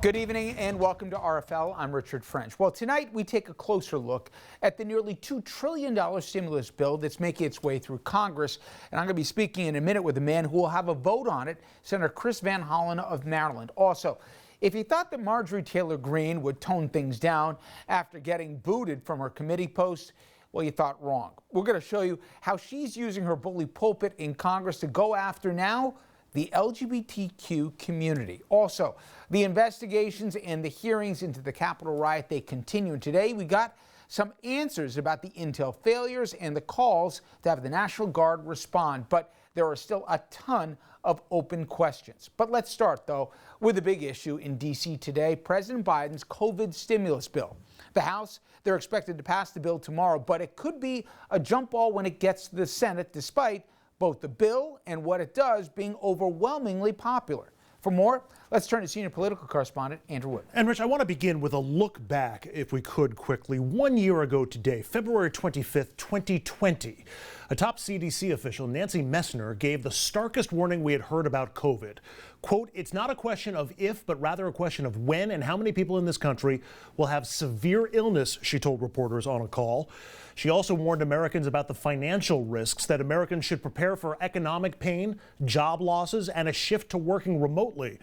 Good evening and welcome to RFL. I'm Richard French. Well, tonight we take a closer look at the nearly $2 trillion stimulus bill that's making its way through Congress. And I'm going to be speaking in a minute with a man who will have a vote on it, Senator Chis Van Hollen of Maryland. Also, if you thought that Marjorie Taylor Greene would tone things down after getting booted from her committee post, well, you thought wrong. We're going to show you how she's using her bully pulpit in Congress to go after now the LGBTQ community. Also, the investigations and the hearings into the Capitol riot, they continue. And today we got some answers about the intel failures and the calls to have the National Guard respond. But there are still a ton of open questions. But let's start, though, with the big issue in D.C. today, President Biden's COVID stimulus bill. The House, they're expected to pass the bill tomorrow, but it could be a jump ball when it gets to the Senate, despite both the bill and what it does being overwhelmingly popular. For more, let's turn to senior political correspondent Andrew Wood. And Rich, I want to begin with a look back, if we could quickly. 1 year ago today, February 25th, 2020, a top CDC official, Nancy Messonnier, gave the starkest warning we had heard about COVID. Quote, "It's not a question of if, but rather a question of when and how many people in this country will have severe illness," she told reporters on a call. She also warned Americans about the financial risks, that Americans should prepare for economic pain, job losses, and a shift to working remotely.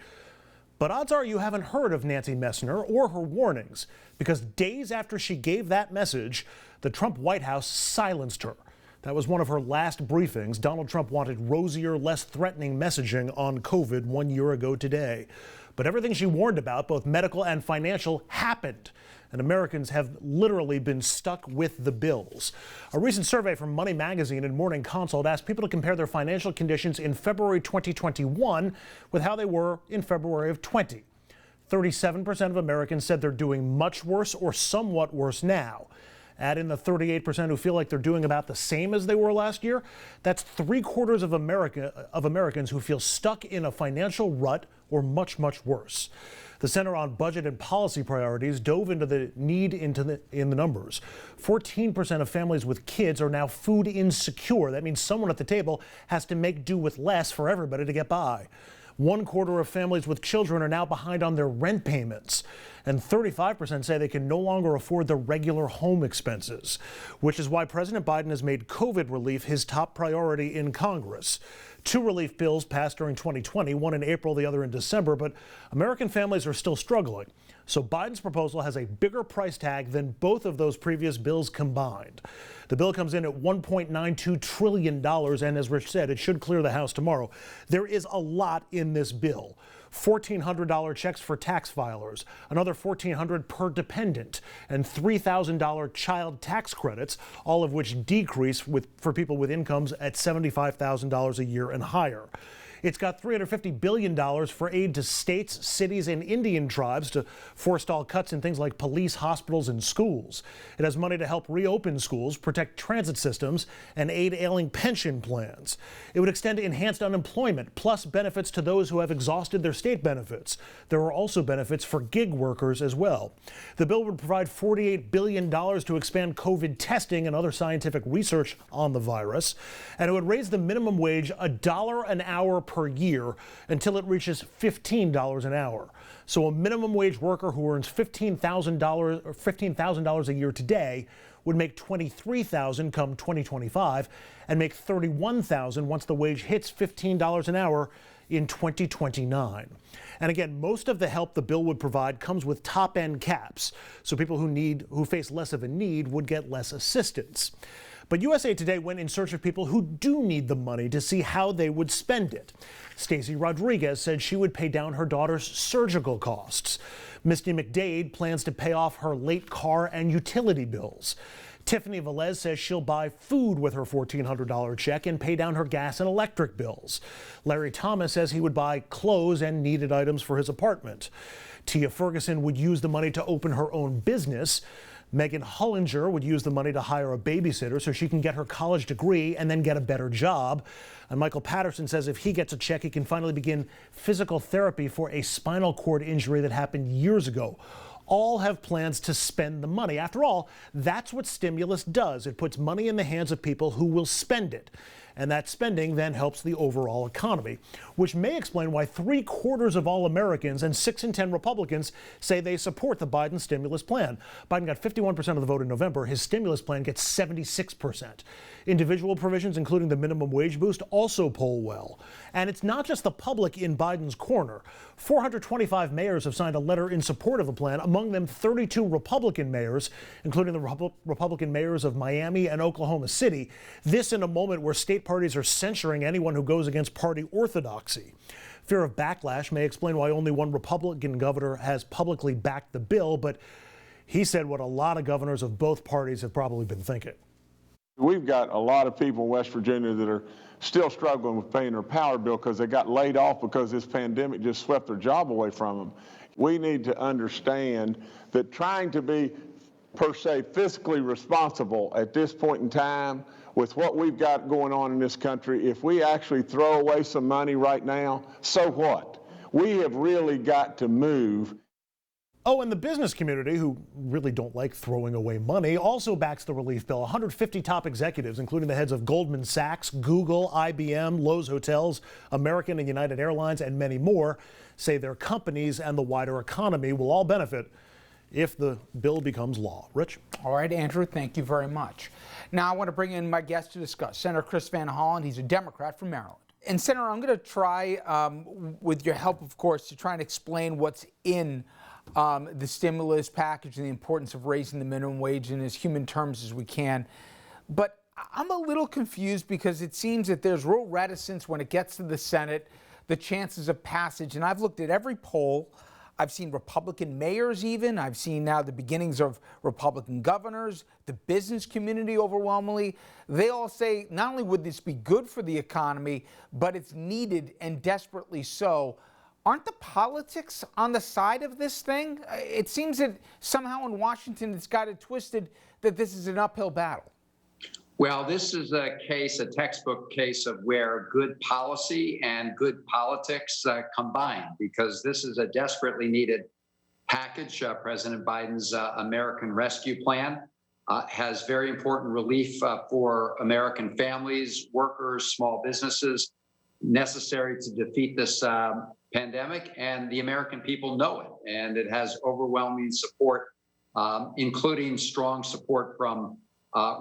But odds are you haven't heard of Nancy Messonnier or her warnings, because days after she gave that message, the Trump White House silenced her. That was one of her last briefings. Donald Trump wanted rosier, less threatening messaging on COVID 1 year ago today. But everything she warned about, both medical and financial, happened. And Americans have literally been stuck with the bills. A recent survey from Money Magazine and Morning Consult asked people to compare their financial conditions in February 2021 with how they were in February of 20. 37% of Americans said they're doing much worse or somewhat worse now. Add in the 38% who feel like they're doing about the same as they were last year. That's 3/4 of Americans who feel stuck in a financial rut or much, much worse. The Center on Budget and Policy Priorities dove into the need in the numbers. 14% of families with kids are now food insecure. That means someone at the table has to make do with less for everybody to get by. 1/4 of families with children are now behind on their rent payments. And 35% say they can no longer afford the regular home expenses, which is why President Biden has made COVID relief his top priority in Congress. 2 relief bills passed during 2020, one in April, the other in December, but American families are still struggling. So Biden's proposal has a bigger price tag than both of those previous bills combined. The bill comes in at $1.92 trillion, and as Rich said, it should clear the House tomorrow. There is a lot in this bill. $1,400 checks for tax filers, another $1,400 per dependent, and $3,000 child tax credits, all of which decrease for people with incomes at $75,000 a year and higher. It's got $350 billion for aid to states, cities, and Indian tribes to forestall cuts in things like police, hospitals, and schools. It has money to help reopen schools, protect transit systems, and aid ailing pension plans. It would extend enhanced unemployment, plus benefits to those who have exhausted their state benefits. There are also benefits for gig workers as well. The bill would provide $48 billion to expand COVID testing and other scientific research on the virus. And it would raise the minimum wage $1 an hour per year until it reaches $15 an hour. So a minimum wage worker who earns $15,000 a year today would make $23,000 come 2025 and make $31,000 once the wage hits $15 an hour in 2029. And again, most of the help the bill would provide comes with top-end caps, so people who face less of a need would get less assistance. But USA Today went in search of people who do need the money to see how they would spend it. Stacey Rodriguez said she would pay down her daughter's surgical costs. Misty McDade plans to pay off her late car and utility bills. Tiffany Velez says she'll buy food with her $1,400 check and pay down her gas and electric bills. Larry Thomas says he would buy clothes and needed items for his apartment. Tia Ferguson would use the money to open her own business. Megan Hollinger would use the money to hire a babysitter so she can get her college degree and then get a better job. And Michael Patterson says if he gets a check, he can finally begin physical therapy for a spinal cord injury that happened years ago. All have plans to spend the money. After all, that's what stimulus does. It puts money in the hands of people who will spend it. and that spending then helps the overall economy, which may explain why 3/4 of all Americans and 6 in 10 Republicans say they support the Biden stimulus plan. Biden got 51% of the vote in November. His stimulus plan gets 76%. Individual provisions, including the minimum wage boost, also poll well. And it's not just the public in Biden's corner. 425 mayors have signed a letter in support of the plan, among them 32 Republican mayors, including the Republican mayors of Miami and Oklahoma City. This in a moment where state parties are censuring anyone who goes against party orthodoxy. Fear of backlash may explain why only one Republican governor has publicly backed the bill, but he said what a lot of governors of both parties have probably been thinking. We've got a lot of people in West Virginia that are still struggling with paying their power bill because they got laid off because this pandemic just swept their job away from them. We need to understand that trying to be, per se, fiscally responsible at this point in time with what we've got going on in this country, if we actually throw away some money right now, so what? We have really got to move. Oh, and the business community, who really don't like throwing away money, also backs the relief bill. 150 top executives, including the heads of Goldman Sachs, Google, IBM, Lowe's Hotels, American and United Airlines, and many more, say their companies and the wider economy will all benefit if the bill becomes law. Rich? All right, Andrew, thank you very much. Now I want to bring in my guest to discuss, Senator Chis Van Hollen. He's a Democrat from Maryland. And Senator, I'm going to try, with your help, of course, to try and explain what's in the stimulus package and the importance of raising the minimum wage in as human terms as we can. But I'm a little confused because it seems that there's real reticence when it gets to the Senate, the chances of passage. And I've looked at every poll. I've seen Republican mayors even. I've seen now the beginnings of Republican governors, the business community overwhelmingly. They all say not only would this be good for the economy, but it's needed and desperately so. Aren't the politics on the side of this thing? It seems that somehow in Washington it's got it twisted that this is an uphill battle. Well, this is a textbook case of where good policy and good politics combine, because this is a desperately needed package. President Biden's American Rescue Plan has very important relief for American families, workers, small businesses, necessary to defeat this pandemic, and the American people know it. And it has overwhelming support, including strong support from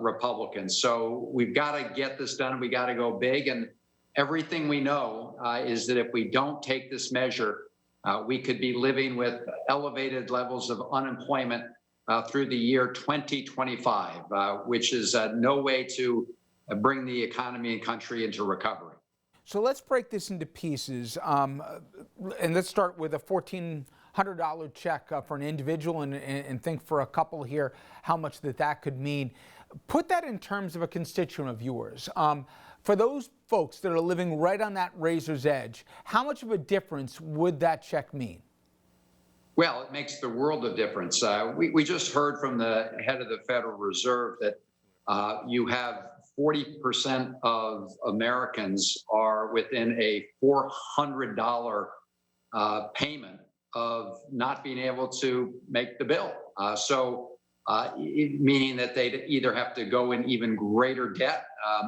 Republicans. So we've got to get this done, and we got to go big. And everything we know is that if we don't take this measure, we could be living with elevated levels of unemployment through the year 2025, which is no way to bring the economy and country into recovery. So let's break this into pieces, and let's start with a $1,400 check for an individual, and think for a couple here how much that could mean. Put that in terms of a constituent of yours. For those folks that are living right on that razor's edge, how much of a difference would that check mean? Well, it makes the world of difference. We just heard from the head of the Federal Reserve that you have 40% of Americans are within a $400 payment of not being able to make the bill. Meaning that they'd either have to go in even greater debt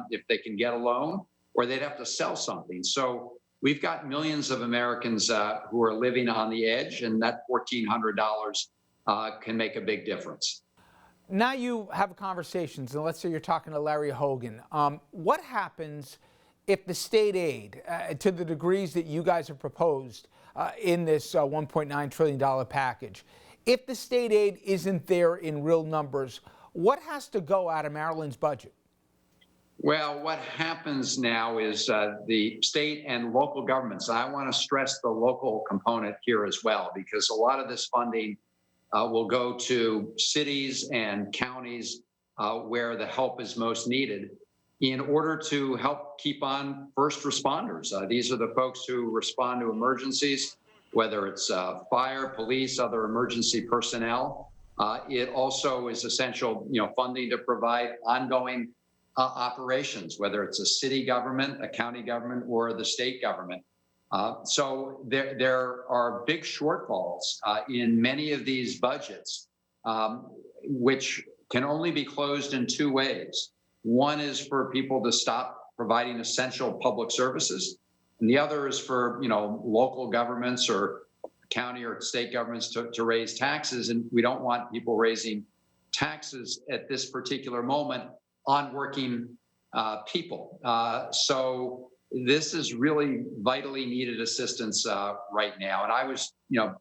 if they can get a loan, or they'd have to sell something. So we've got millions of Americans who are living on the edge, and that $1,400 can make a big difference. Now you have conversations, and let's say you're talking to Larry Hogan. What happens if the state aid, to the degrees that you guys have proposed in this $1.9 trillion package, if the state aid isn't there in real numbers, what has to go out of Maryland's budget? Well, what happens now is the state and local governments, and I want to stress the local component here as well, because a lot of this funding will go to cities and counties where the help is most needed in order to help keep on first responders. These are the folks who respond to emergencies, whether it's fire, police, other emergency personnel. It also is essential, funding to provide ongoing operations, whether it's a city government, a county government, or the state government. So there are big shortfalls in many of these budgets, which can only be closed in two ways. One is for people to stop providing essential public services, and the other is for local governments or county or state governments to raise taxes. And we don't want people raising taxes at this particular moment on working people. So this is really vitally needed assistance right now. And I was,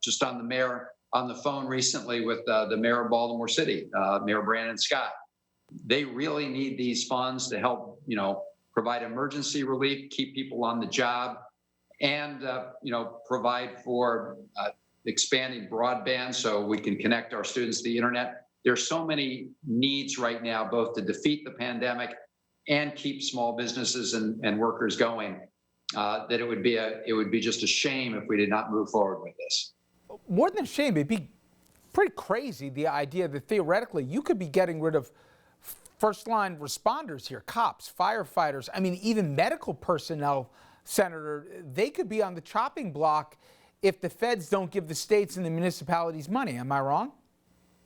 just on the phone recently with the mayor of Baltimore City, Mayor Brandon Scott. They really need these funds to help, provide emergency relief, keep people on the job, and provide for expanding broadband so we can connect our students to the internet. There's so many needs right now, both to defeat the pandemic and keep small businesses and workers going, that it would be just a shame if we did not move forward with this. More than a shame, it'd be pretty crazy, the idea that theoretically you could be getting rid of first-line responders here, cops, firefighters, I mean, even medical personnel, Senator, they could be on the chopping block if the feds don't give the states and the municipalities money. Am I wrong?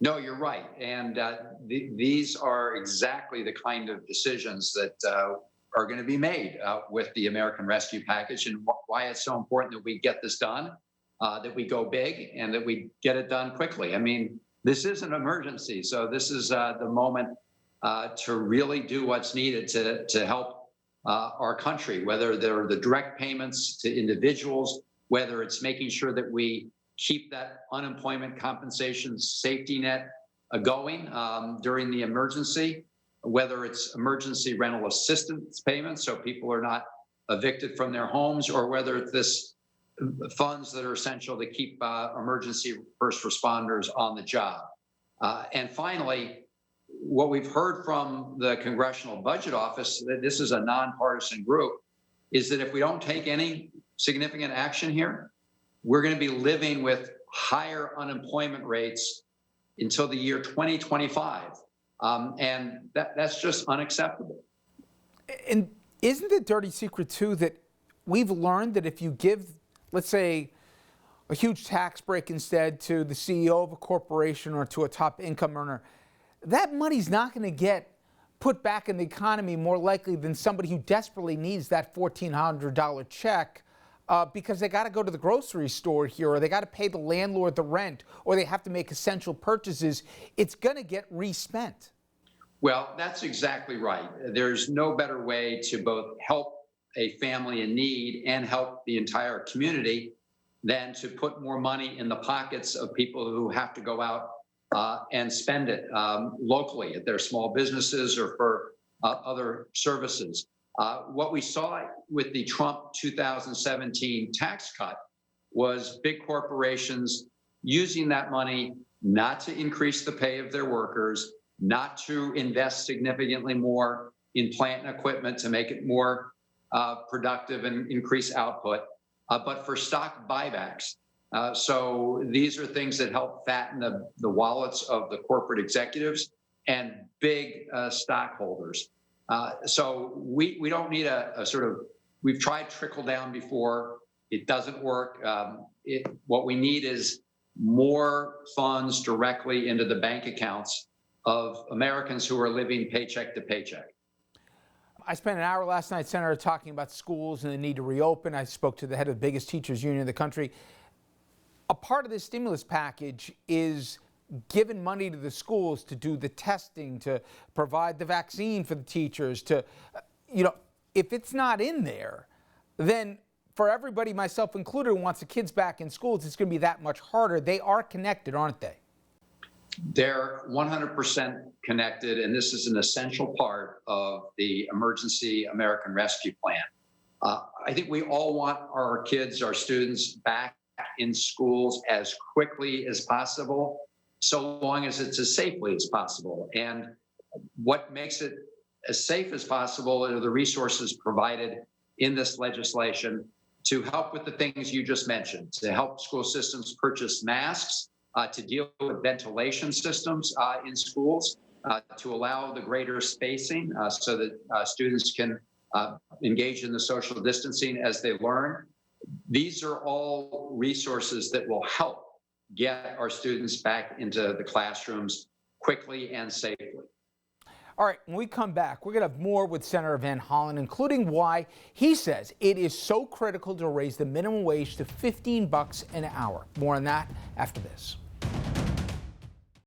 No, you're right. And these are exactly the kind of decisions that are going to be made with the American Rescue Package, and why it's so important that we get this done, that we go big, and that we get it done quickly. I mean, this is an emergency, so this is the moment to really do what's needed to help our country, whether they're the direct payments to individuals, whether it's making sure that we keep that unemployment compensation safety net going during the emergency, whether it's emergency rental assistance payments so people are not evicted from their homes, or whether it's this funds that are essential to keep emergency first responders on the job. And finally, what we've heard from the Congressional Budget Office, that this is a nonpartisan group, is that if we don't take any significant action here, we're going to be living with higher unemployment rates until the year 2025. And that's just unacceptable. And isn't the dirty secret, too, that we've learned that if you give, let's say, a huge tax break instead to the CEO of a corporation or to a top income earner, that money's not going to get put back in the economy more likely than somebody who desperately needs that $1,400 check because they got to go to the grocery store here, or they got to pay the landlord the rent, or they have to make essential purchases. It's going to get respent. Well, that's exactly right. There's no better way to both help a family in need and help the entire community than to put more money in the pockets of people who have to go out and spend it locally at their small businesses or for other services. What we saw with the Trump 2017 tax cut was big corporations using that money not to increase the pay of their workers, not to invest significantly more in plant and equipment to make it more productive and increase output, but for stock buybacks. So these are things that help fatten the wallets of the corporate executives and big stockholders. So we don't need a sort of, we've tried trickle down before, it doesn't work. What we need is more funds directly into the bank accounts of Americans who are living paycheck to paycheck. I spent an hour last night, Senator, talking about schools and the need to reopen. I spoke to the head of the biggest teachers union in the country. A part of this stimulus package is giving money to the schools to do the testing, to provide the vaccine for the teachers, to, if it's not in there, then for everybody, myself included, who wants the kids back in schools, it's going to be that much harder. They are connected, aren't they? They're 100% connected, and this is an essential part of the Emergency American Rescue Plan. I think we all want our kids, our students, back in schools as quickly as possible, so long as it's as safely as possible. And what makes it as safe as possible are the resources provided in this legislation to help with the things you just mentioned, to help school systems purchase masks, to deal with ventilation systems in schools, to allow the greater spacing so that students can engage in the social distancing as they learn. These are all resources that will help get our students back into the classrooms quickly and safely. All right, when we come back, we're going to have more with Senator Van Hollen, including why he says it is so critical to raise the minimum wage to $15 an hour. More on that after this.